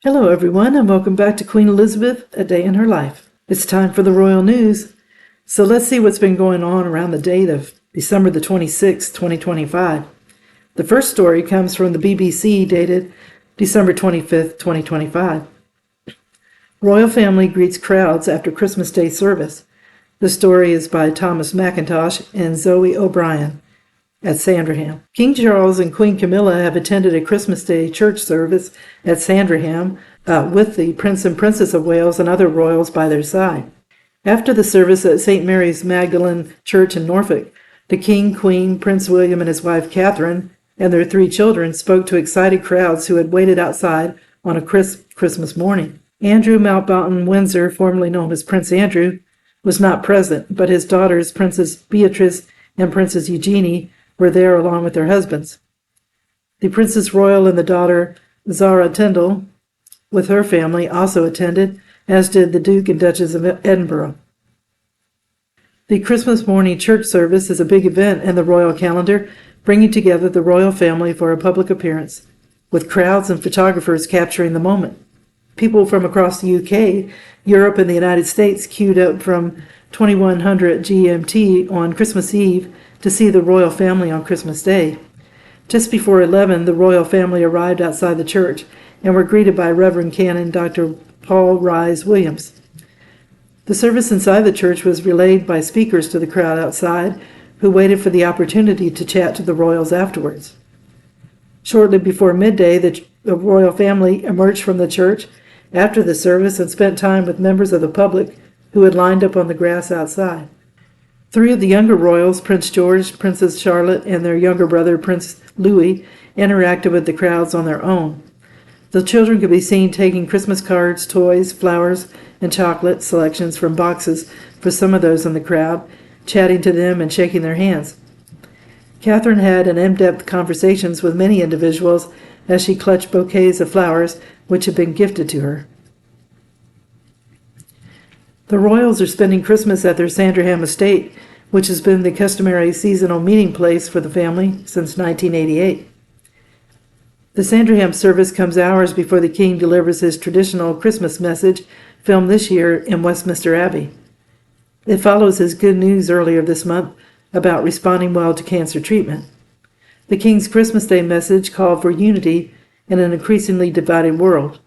Hello, everyone, and welcome back to Queen Elizabeth, A Day in Her Life. It's time for the royal news. So let's see what's been going on around the date of December the 26th, 2025. The first story comes from the BBC, dated December 25th, 2025. Royal family greets crowds after Christmas Day service. The story is by Thomas McIntosh and Zoe O'Brien at Sandringham. King Charles and Queen Camilla have attended a Christmas Day church service at Sandringham with the Prince and Princess of Wales and other royals by their side. After the service at St. Mary's Magdalene Church in Norfolk, the King, Queen, Prince William and his wife Catherine and their 3 children spoke to excited crowds who had waited outside on a crisp Christmas morning. Andrew Mountbatten Windsor, formerly known as Prince Andrew, was not present, but his daughters, Princess Beatrice and Princess Eugenie, were there along with their husbands. The Princess Royal and the daughter Zara Tyndall, with her family, also attended, as did the Duke and Duchess of Edinburgh. The Christmas morning church service is a big event in the royal calendar, bringing together the royal family for a public appearance, with crowds and photographers capturing the moment. People from across the UK, Europe, and the United States queued up from 2100 GMT on Christmas Eve to see the royal family on Christmas Day. Just before 11, the royal family arrived outside the church and were greeted by Reverend Canon Dr. Paul Rise Williams. The service inside the church was relayed by speakers to the crowd outside, who waited for the opportunity to chat to the royals afterwards. Shortly before midday, the royal family emerged from the church after the service and spent time with members of the public who had lined up on the grass outside. 3 of the younger royals, Prince George, Princess Charlotte, and their younger brother, Prince Louis, interacted with the crowds on their own. The children could be seen taking Christmas cards, toys, flowers, and chocolate selections from boxes for some of those in the crowd, chatting to them and shaking their hands. Catherine had an in-depth conversations with many individuals as she clutched bouquets of flowers which had been gifted to her. The royals are spending Christmas at their Sandringham estate, which has been the customary seasonal meeting place for the family since 1988. The Sandringham service comes hours before the King delivers his traditional Christmas message, filmed this year in Westminster Abbey. It follows his good news earlier this month about responding well to cancer treatment. The King's Christmas Day message called for unity in an increasingly divided world.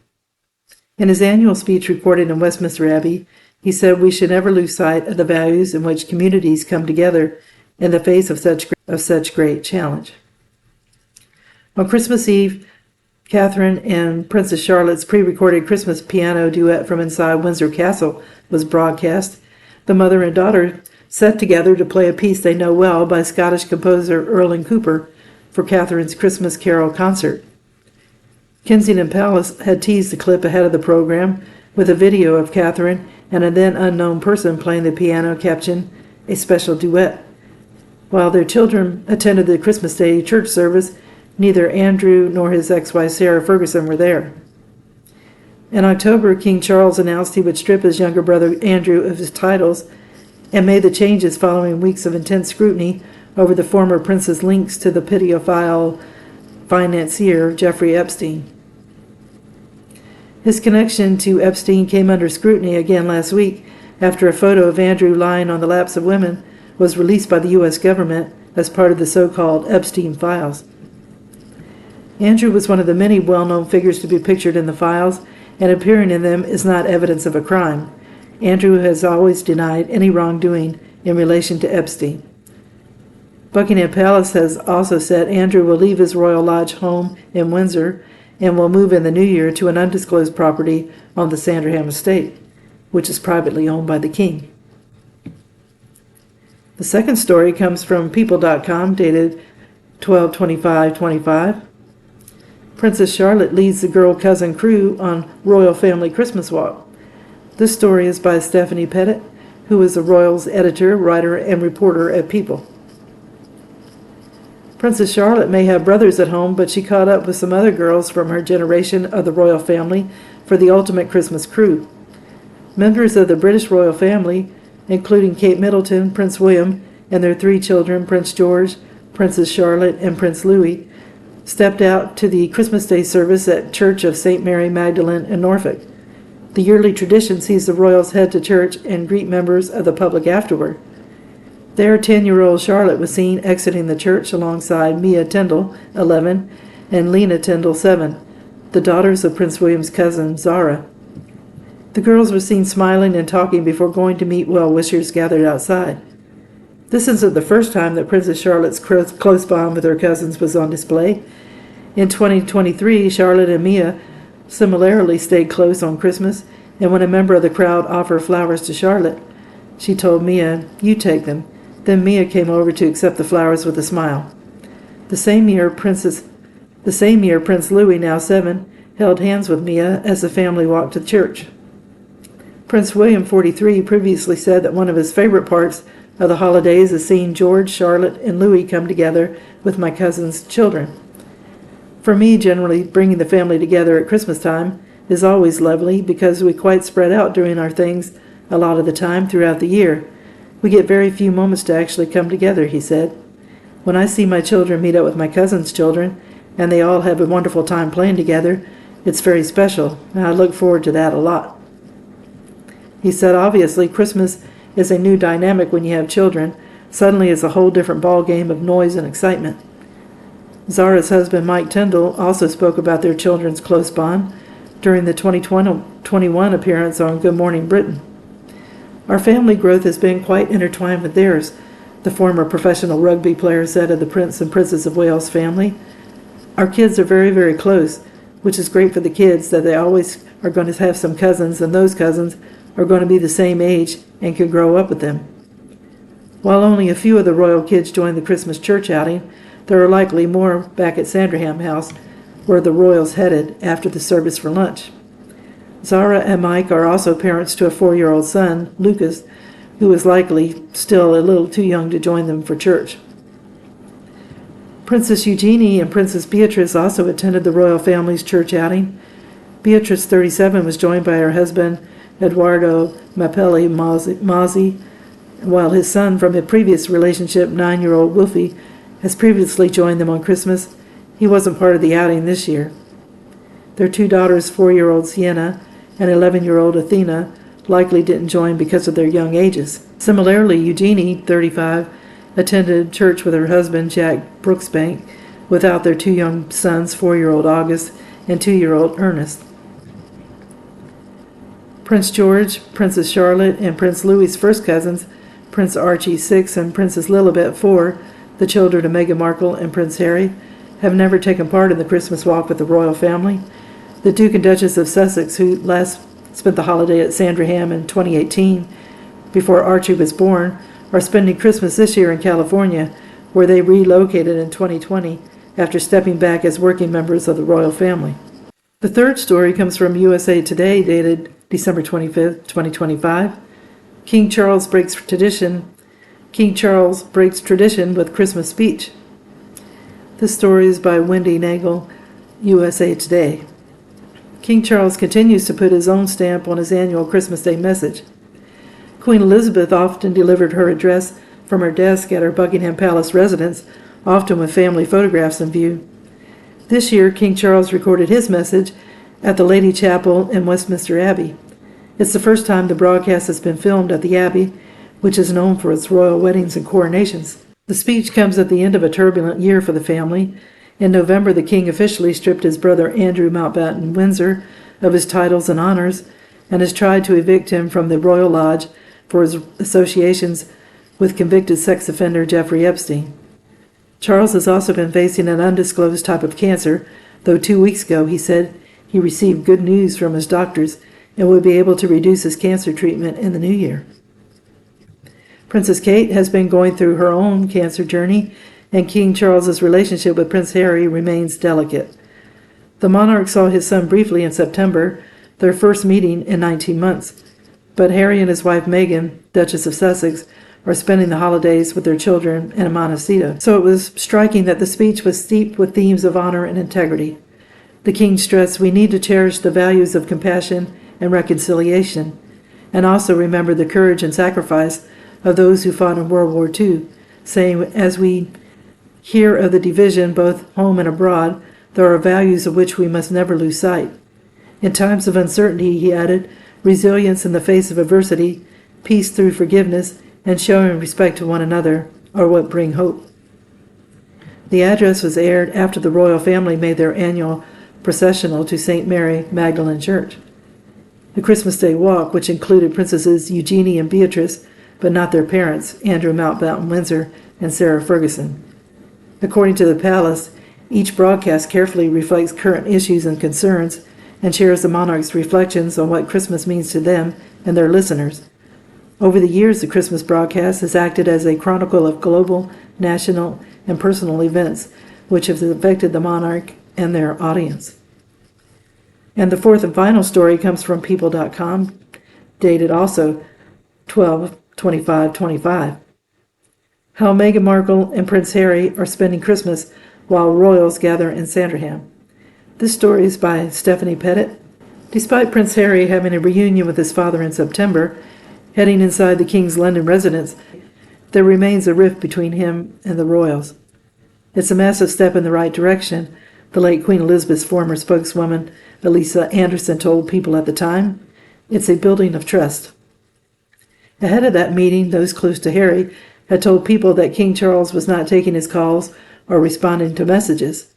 In his annual speech recorded in Westminster Abbey, he said we should never lose sight of the values in which communities come together in the face of such great challenge. On Christmas Eve, Catherine and Princess Charlotte's pre-recorded Christmas piano duet from inside Windsor Castle was broadcast. The mother and daughter sat together to play a piece they know well by Scottish composer Erling Cooper for Catherine's Christmas Carol concert. Kensington Palace had teased the clip ahead of the program with a video of Catherine and a then unknown person playing the piano captioned, "A special duet." While their children attended the Christmas Day church service, neither Andrew nor his ex-wife Sarah Ferguson were there. In October, King Charles announced he would strip his younger brother Andrew of his titles and made the changes following weeks of intense scrutiny over the former prince's links to the pedophile financier Jeffrey Epstein. His connection to Epstein came under scrutiny again last week after a photo of Andrew lying on the laps of women was released by the U.S. government as part of the so-called Epstein files. Andrew was one of the many well-known figures to be pictured in the files, and appearing in them is not evidence of a crime. Andrew has always denied any wrongdoing in relation to Epstein. Buckingham Palace has also said Andrew will leave his Royal Lodge home in Windsor and will move in the new year to an undisclosed property on the Sandringham estate, which is privately owned by the King. The second story comes from People.com, dated 12/25/25. Princess Charlotte leads the girl cousin crew on Royal Family Christmas Walk. This story is by Stephanie Pettit, who is the Royals editor, writer, and reporter at People. Princess Charlotte may have brothers at home, but she caught up with some other girls from her generation of the royal family for the ultimate Christmas crew. Members of the British royal family, including Kate Middleton, Prince William, and their 3 children, Prince George, Princess Charlotte, and Prince Louis, stepped out to the Christmas Day service at Church of St. Mary Magdalene in Norfolk. The yearly tradition sees the royals head to church and greet members of the public afterward. There, 10-year-old Charlotte was seen exiting the church alongside Mia Tyndall, 11, and Lena Tyndall, 7, the daughters of Prince William's cousin, Zara. The girls were seen smiling and talking before going to meet well-wishers gathered outside. This isn't the first time that Princess Charlotte's close bond with her cousins was on display. In 2023, Charlotte and Mia similarly stayed close on Christmas, and when a member of the crowd offered flowers to Charlotte, she told Mia, "You take them." Then Mia came over to accept the flowers with a smile. The same year, Prince Louis, now 7, held hands with Mia as the family walked to church. Prince William, 43, previously said that one of his favorite parts of the holidays is seeing George, Charlotte, and Louis come together with my cousin's children. For me, generally, bringing the family together at Christmas time is always lovely because we quite spread out doing our things a lot of the time throughout the year. We get very few moments to actually come together, he said. When I see my children meet up with my cousin's children, and they all have a wonderful time playing together, it's very special, and I look forward to that a lot. He said, obviously, Christmas is a new dynamic when you have children. Suddenly it's a whole different ball game of noise and excitement. Zara's husband, Mike Tyndall, also spoke about their children's close bond during the 2021 appearance on Good Morning Britain. Our family growth has been quite intertwined with theirs, the former professional rugby player said of the Prince and Princess of Wales family. Our kids are very, very close, which is great for the kids that they always are going to have some cousins, and those cousins are going to be the same age and can grow up with them. While only a few of the royal kids joined the Christmas church outing, there are likely more back at Sandringham House, where the royals headed after the service for lunch. Zara and Mike are also parents to a 4-year-old son, Lucas, who is likely still a little too young to join them for church. Princess Eugenie and Princess Beatrice also attended the royal family's church outing. Beatrice, 37, was joined by her husband, Eduardo Mapelli Mozzi, while his son from a previous relationship, 9-year-old Wolfie, has previously joined them on Christmas. He wasn't part of the outing this year. Their 2 daughters, 4-year-old Sienna and 11-year-old Athena, likely didn't join because of their young ages. Similarly, Eugenie, 35, attended church with her husband, Jack Brooksbank, without their 2 young sons, 4-year-old August and 2-year-old Ernest. Prince George, Princess Charlotte, and Prince Louis's first cousins, Prince Archie, 6, and Princess Lilibet, 4, the children of Meghan Markle and Prince Harry, have never taken part in the Christmas walk with the royal family. The Duke and Duchess of Sussex, who last spent the holiday at Sandringham in 2018, before Archie was born, are spending Christmas this year in California, where they relocated in 2020 after stepping back as working members of the royal family. The third story comes from USA Today, dated December 25th, 2025. King Charles breaks tradition with Christmas speech. This story is by Wendy Nagel, USA Today. King Charles continues to put his own stamp on his annual Christmas Day message. Queen Elizabeth often delivered her address from her desk at her Buckingham Palace residence, often with family photographs in view. This year, King Charles recorded his message at the Lady Chapel in Westminster Abbey. It's the first time the broadcast has been filmed at the Abbey, which is known for its royal weddings and coronations. The speech comes at the end of a turbulent year for the family. In November, the king officially stripped his brother Andrew Mountbatten Windsor of his titles and honors and has tried to evict him from the Royal Lodge for his associations with convicted sex offender Jeffrey Epstein. Charles has also been facing an undisclosed type of cancer, though 2 weeks ago he said he received good news from his doctors and would be able to reduce his cancer treatment in the new year. Princess Kate has been going through her own cancer journey, and King Charles's relationship with Prince Harry remains delicate. The monarch saw his son briefly in September, their first meeting in 19 months, but Harry and his wife Meghan, Duchess of Sussex, are spending the holidays with their children in Montecito. So it was striking that the speech was steeped with themes of honor and integrity. The king stressed we need to cherish the values of compassion and reconciliation, and also remember the courage and sacrifice of those who fought in World War II, saying, as we hear of the division both home and abroad, there are values of which we must never lose sight. In times of uncertainty, he added, resilience in the face of adversity, peace through forgiveness, and showing respect to one another are what bring hope. The address was aired after the royal family made their annual processional to St. Mary Magdalene Church. The Christmas Day walk, which included Princesses Eugenie and Beatrice, but not their parents, Andrew Mountbatten Windsor and Sarah Ferguson. According to the palace, each broadcast carefully reflects current issues and concerns and shares the monarch's reflections on what Christmas means to them and their listeners. Over the years, the Christmas broadcast has acted as a chronicle of global, national, and personal events which have affected the monarch and their audience. And the fourth and final story comes from People.com, dated also 12/25/25. How Meghan Markle and Prince Harry are spending Christmas while royals gather in Sandringham. This story is by Stephanie Pettit. Despite Prince Harry having a reunion with his father in September, heading inside the King's London residence, there remains a rift between him and the royals. It's a massive step in the right direction, the late Queen Elizabeth's former spokeswoman, Elisa Anderson, told People at the time. It's a building of trust. Ahead of that meeting, those close to Harry had told People that King Charles was not taking his calls or responding to messages.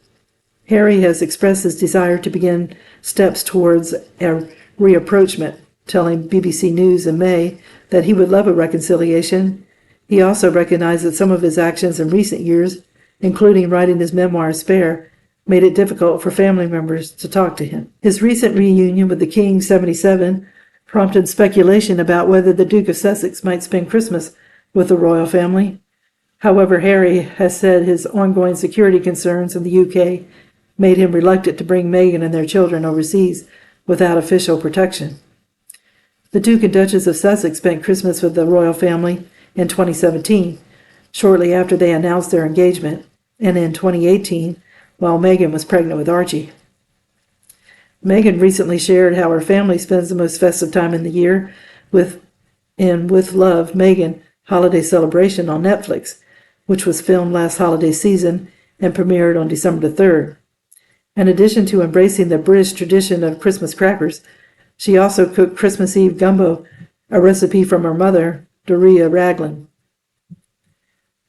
Harry has expressed his desire to begin steps towards a reapproachment, telling BBC News in May that he would love a reconciliation. He also recognized that some of his actions in recent years, including writing his memoir Spare, made it difficult for family members to talk to him. His recent reunion with the King, 77, prompted speculation about whether the Duke of Sussex might spend Christmas with the royal family. However, Harry has said his ongoing security concerns in the UK made him reluctant to bring Meghan and their children overseas without official protection. The Duke and Duchess of Sussex spent Christmas with the royal family in 2017, shortly after they announced their engagement, and in 2018, while Meghan was pregnant with Archie. Meghan recently shared how her family spends the most festive time in the year with Love, Meghan Holiday Celebration on Netflix, which was filmed last holiday season and premiered on December 3rd. In addition to embracing the British tradition of Christmas crackers, she also cooked Christmas Eve gumbo, a recipe from her mother, Doria Raglan.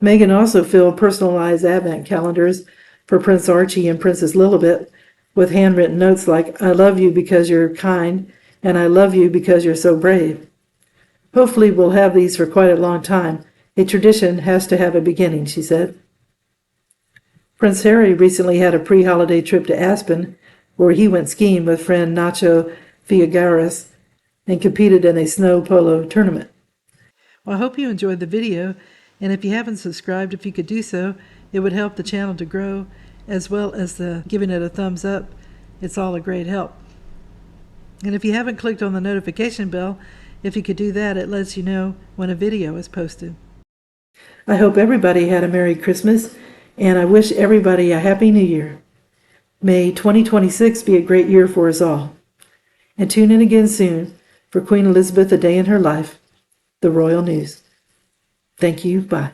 Meghan also filled personalized advent calendars for Prince Archie and Princess Lilibet with handwritten notes like, "I love you because you're kind," and "I love you because you're so brave." Hopefully we'll have these for quite a long time. A tradition has to have a beginning, she said. Prince Harry recently had a pre-holiday trip to Aspen, where he went skiing with friend Nacho Figueras and competed in a snow polo tournament. Well, I hope you enjoyed the video, and if you haven't subscribed, if you could do so, it would help the channel to grow, as well as giving it a thumbs up. It's all a great help. And if you haven't clicked on the notification bell, if you could do that, it lets you know when a video is posted. I hope everybody had a Merry Christmas, and I wish everybody a Happy New Year. May 2026 be a great year for us all. And tune in again soon for Queen Elizabeth, A Day in Her Life, the Royal News. Thank you. Bye.